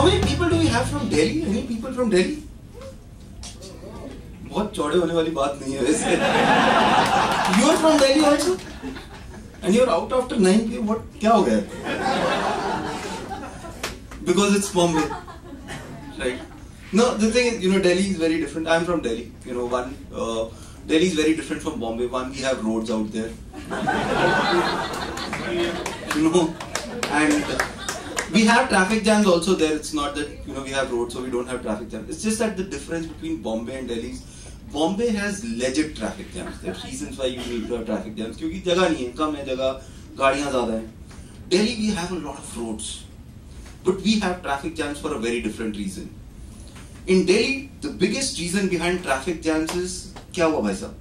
many people do we have from Delhi? Any people from Delhi? बहुत चौड़े होने वाली बात नहीं है वैसे. You are from Delhi also? And you are out after 9 PM. What? क्या हो गया? Because it's Bombay, right? No, the thing is, Delhi is very different. I'm from Delhi. Delhi is very different from Bombay. One, we have roads out there. And we have traffic jams also there. It's not that we have roads, so we don't have traffic jams. It's just that the difference between Bombay and Delhi is Bombay has legit traffic jams. There are reasons why you need to have traffic jams. क्योंकि जगह नहीं है, कम है जगह, गाड़ियाँ ज़्यादा हैं. Delhi we have a lot of roads, but we have traffic jams for a very different reason. In Delhi, the biggest reason behind traffic jams is क्या हुआ भाई साहब?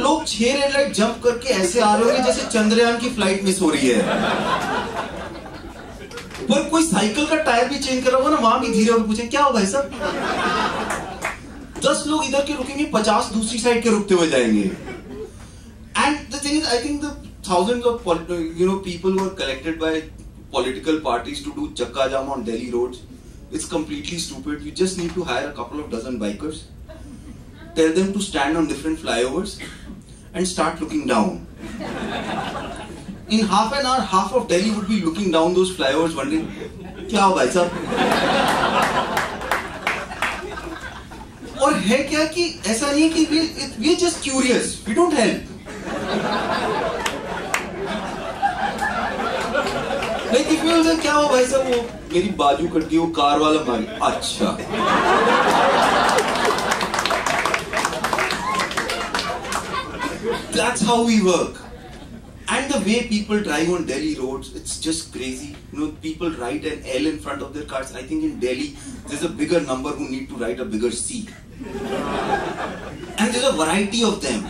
लोग 6 रेड लाइट जंप करके ऐसे आ रहे होंगे जैसे चंद्रयान की फ्लाइट मिस हो रही है. पर कोई साइकिल का टायर भी चेंज कर रहा होगा ना, वहां भी धीरे होकर पूछे क्या हो भाई साहब? 10 लोग इधर के रुकेंगे, 50 दूसरी साइड के रुकते हुए जाएंगे. And the thing is, I think the thousands of people who are collected by political parties to do chakka jam on Delhi roads, it's completely stupid. You just need to hire a couple of dozen bikers, tell them to stand on different flyovers and start looking down. In half an hour, half of Delhi would be looking down those flyovers wondering, क्या हो भाई साहब? और है क्या कि ऐसा नहीं है कि we are just curious, we don't help. Like if you say क्या हो भाई साहब, वो मेरी बाजू कट गई, वो कार वाला मार, अच्छा. That's how we work. And the way people drive on Delhi roads, it's just crazy. People write an L in front of their cars. I think in Delhi, there's a bigger number who need to write a bigger C. And there's a variety of them.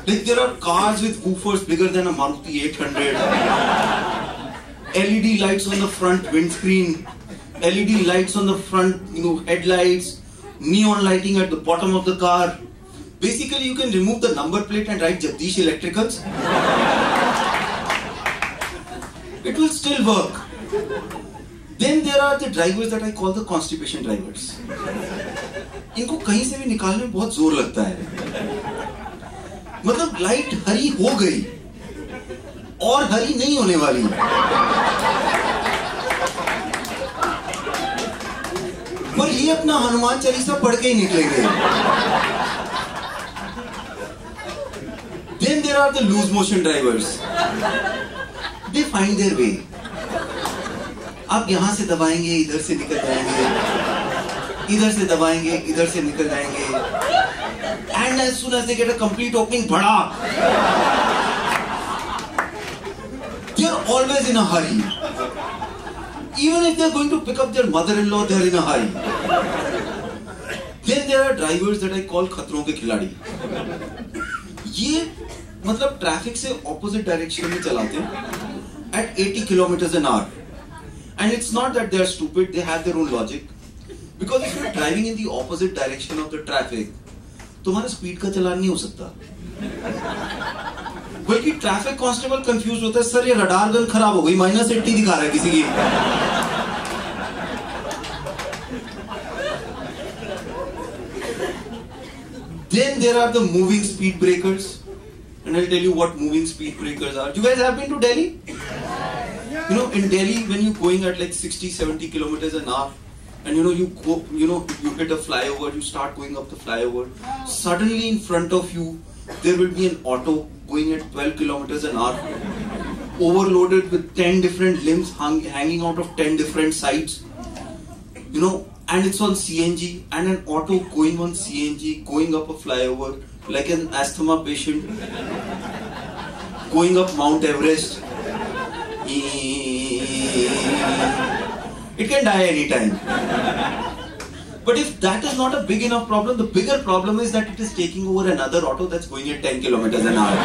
Like there are cars with woofers bigger than a Maruti 800. LED lights on the front windscreen. LED lights on the front, headlights. Neon lighting at the bottom of the car. Basically, you can remove the number plate and write Jagdish Electricals. It will still work. Then there are the drivers that I call the constipation drivers. इनको कहीं से भी निकालने में बहुत जोर लगता है. मतलब लाइट हरी हो गई और हरी नहीं होने वाली. पर ये अपना हनुमान चालीसा पढ़ के ही निकलेंगे. Then there are the loose motion drivers. They find their way. आप यहां से दबाएंगे, इधर से निकल जाएंगे, इधर से दबाएंगे, इधर से निकल जाएंगे. And as soon as they get a complete opening, bada! They are always in a hurry. Even if they are going to pick up their mother-in-law, they are in a hurry. Then there are drivers that I call खतरों के खिलाड़ी. ये मतलब traffic से opposite direction में चलाते हैं at 80 kilometers an hour. And it's not that they are stupid, they have their own logic. Because if you are driving in the opposite direction of the traffic, तुम्हारा speed का चलान नहीं हो सकता. बल्कि traffic constable confuse होता है, sir ये radar gun खराब हो गई, -80 दिखा रहा है किसी की. Then there are the moving speed breakers, and I'll tell you what moving speed breakers are. You guys have been to Delhi? In Delhi, when you're going at like 60-70 kilometers an hour, and you go, you hit a flyover, you start going up the flyover, suddenly in front of you, there will be an auto going at 12 kilometers an hour, overloaded with 10 different limbs hanging out of 10 different sides, and it's on CNG, and an auto going on CNG, going up a flyover, like an asthma patient, going up Mount Everest. It can die anytime. But if that is not a big enough problem, the bigger problem is that it is taking over another auto that's going at 10 kilometers an hour.